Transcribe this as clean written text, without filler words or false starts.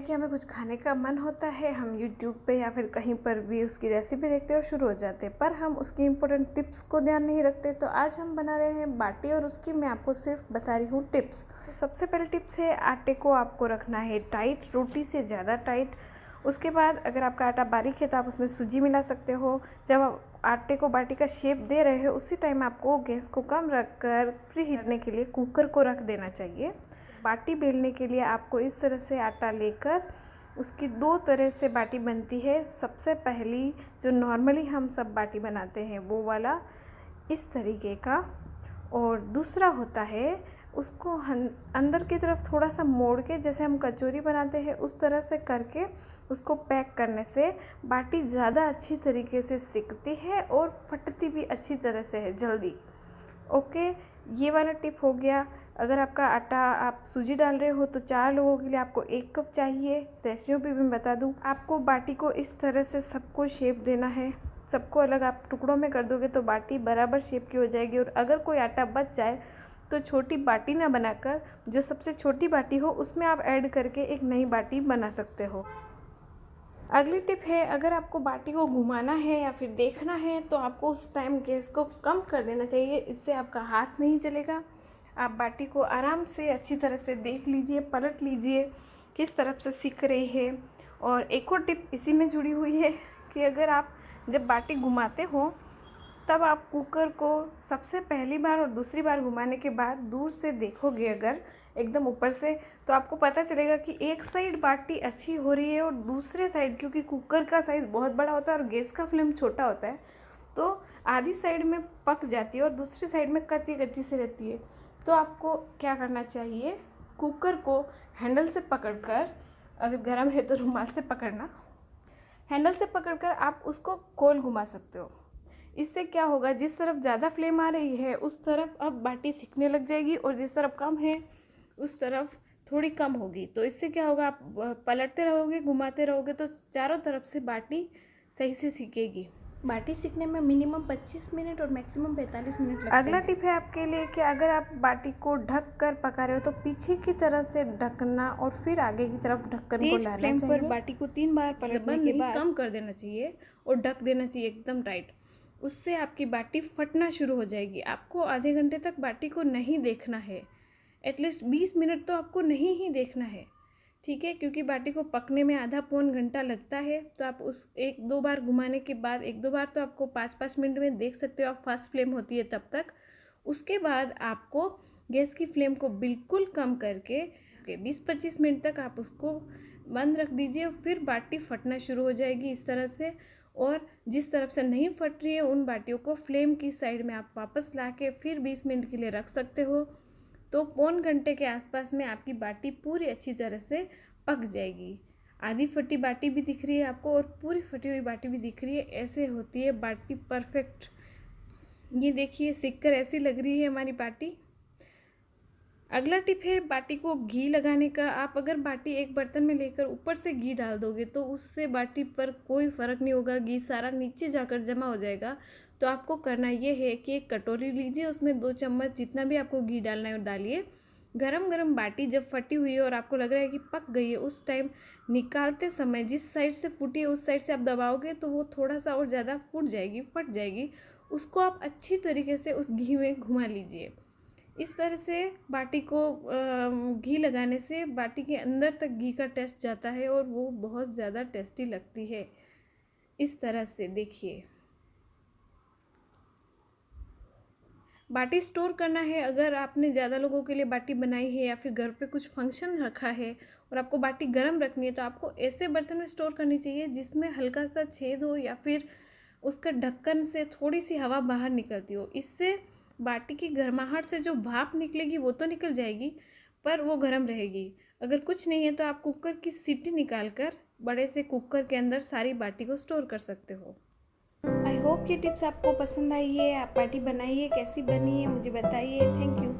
कि हमें कुछ खाने का मन होता है, हम यूट्यूब पे या फिर कहीं पर भी उसकी रेसिपी देखते हैं और शुरू हो जाते हैं, पर हम उसकी इम्पोर्टेंट टिप्स को ध्यान नहीं रखते। तो आज हम बना रहे हैं बाटी और उसकी मैं आपको सिर्फ बता रही हूँ टिप्स। तो सबसे पहले टिप्स है, आटे को आपको रखना है टाइट, रोटी से ज़्यादा टाइट। उसके बाद अगर आपका आटा बारीक है तो आप उसमें सूजी मिला सकते हो। जब आप आटे को बाटी का शेप दे रहे हो उसी टाइम आपको गैस को कम रखकर प्री हीट करने के लिए कुकर को रख देना चाहिए। बाटी बेलने के लिए आपको इस तरह से आटा लेकर उसकी दो तरह से बाटी बनती है। सबसे पहली जो नॉर्मली हम सब बाटी बनाते हैं वो वाला इस तरीके का, और दूसरा होता है उसको अंदर की तरफ थोड़ा सा मोड़ के, जैसे हम कचौरी बनाते हैं उस तरह से करके उसको पैक करने से बाटी ज़्यादा अच्छी तरीके से सिकती है और फटती भी अच्छी तरह से है जल्दी। ओके, ये वाला टिप हो गया। अगर आपका आटा आप सूजी डाल रहे हो तो 4 लोगों के लिए आपको 1 कप चाहिए। रेसिपी भी मैं बता दूं, आपको बाटी को इस तरह से सबको शेप देना है। सबको अलग आप टुकड़ों में कर दोगे तो बाटी बराबर शेप की हो जाएगी। और अगर कोई आटा बच जाए तो छोटी बाटी ना बनाकर जो सबसे छोटी बाटी हो उसमें आप ऐड करके एक नई बाटी बना सकते हो। अगली टिप है, अगर आपको बाटी को घुमाना है या फिर देखना है तो आपको उस टाइम गैस को कम कर देना चाहिए। इससे आपका हाथ नहीं चलेगा। आप बाटी को आराम से अच्छी तरह से देख लीजिए, पलट लीजिए किस तरफ से सिक रही है। और एक और टिप इसी में जुड़ी हुई है कि अगर आप जब बाटी घुमाते हो तब आप कुकर को सबसे पहली बार और दूसरी बार घुमाने के बाद दूर से देखोगे अगर एकदम ऊपर से, तो आपको पता चलेगा कि एक साइड बाटी अच्छी हो रही है और दूसरे साइड, क्योंकि कुकर का साइज़ बहुत बड़ा होता है और गैस का फ्लेम छोटा होता है, तो आधी साइड में पक जाती है और दूसरी साइड में कच्ची कच्ची से रहती है। तो आपको क्या करना चाहिए, कुकर को हैंडल से पकड़कर, अगर गर्म है तो रुमाल से पकड़ना, हैंडल से पकड़कर आप उसको गोल घुमा सकते हो। इससे क्या होगा, जिस तरफ ज़्यादा फ्लेम आ रही है उस तरफ अब बाटी सिकने लग जाएगी और जिस तरफ कम है उस तरफ थोड़ी कम होगी। तो इससे क्या होगा, आप पलटते रहोगे, घुमाते रहोगे तो चारों तरफ से बाटी सही से सिकेगी। बाटी सीखने में मिनिमम 25 मिनट और मैक्सिमम 45 मिनट लगते हैं। अगला टिप है आपके लिए कि अगर आप बाटी को ढक कर पका रहे हो तो पीछे की तरफ से ढकना और फिर आगे की तरफ ढक्कन को लाना चाहिए। फ्लेम पर बाटी को 3 बार पलटने के बाद कम कर देना चाहिए और ढक देना चाहिए एकदम टाइट। उससे आपकी बाटी फटना शुरू हो जाएगी। आपको आधे घंटे तक बाटी को नहीं देखना है, एटलीस्ट 20 मिनट तो आपको नहीं ही देखना है, ठीक है, क्योंकि बाटी को पकने में आधा पौन घंटा लगता है। तो आप उस 1-2 बार घुमाने के बाद, 1-2 बार तो आपको 5-5 मिनट में देख सकते हो, आप फास्ट फ्लेम होती है तब तक। उसके बाद आपको गैस की फ्लेम को बिल्कुल कम करके 20-25 मिनट तक आप उसको बंद रख दीजिए। फिर बाटी फटना शुरू हो जाएगी इस तरह से। और जिस तरफ से नहीं फट रही है उन बाटियों को फ्लेम की साइड में आप वापस ला के फिर 20 मिनट के लिए रख सकते हो। तो पौन घंटे के आसपास में आपकी बाटी पूरी अच्छी तरह से पक जाएगी। आधी फटी बाटी भी दिख रही है आपको और पूरी फटी हुई बाटी भी दिख रही है, ऐसे होती है बाटी परफेक्ट। ये देखिए, सिक कर ऐसी लग रही है हमारी बाटी। अगला टिप है बाटी को घी लगाने का। आप अगर बाटी एक बर्तन में लेकर ऊपर से घी डाल दोगे तो उससे बाटी पर कोई फ़र्क नहीं होगा, घी सारा नीचे जाकर जमा हो जाएगा। तो आपको करना ये है कि एक कटोरी लीजिए, उसमें 2 चम्मच जितना भी आपको घी डालना है वो डालिए। गरम गरम बाटी जब फटी हुई है और आपको लग रहा है कि पक गई है, उस टाइम निकालते समय जिस साइड से फूटी है उस साइड से आप दबाओगे तो वो थोड़ा सा और ज़्यादा फूट जाएगी, फट जाएगी। उसको आप अच्छी तरीके से उस घी में घुमा लीजिए। इस तरह से बाटी को घी लगाने से बाटी के अंदर तक घी का टेस्ट जाता है और वो बहुत ज़्यादा टेस्टी लगती है। इस तरह से देखिए, बाटी स्टोर करना है। अगर आपने ज़्यादा लोगों के लिए बाटी बनाई है या फिर घर पे कुछ फंक्शन रखा है और आपको बाटी गर्म रखनी है तो आपको ऐसे बर्तन में स्टोर करनी चाहिए जिसमें हल्का सा छेद हो या फिर उसका ढक्कन से थोड़ी सी हवा बाहर निकलती हो। इससे बाटी की गर्माहट से जो भाप निकलेगी वो तो निकल जाएगी पर वो गर्म रहेगी। अगर कुछ नहीं है तो आप कुकर की सीटी निकाल कर बड़े से कुकर के अंदर सारी बाटी को स्टोर कर सकते हो। आई होप ये टिप्स आपको पसंद आई है। आप बाटी बनाइए, कैसी बनी है मुझे बताइए। Thank you.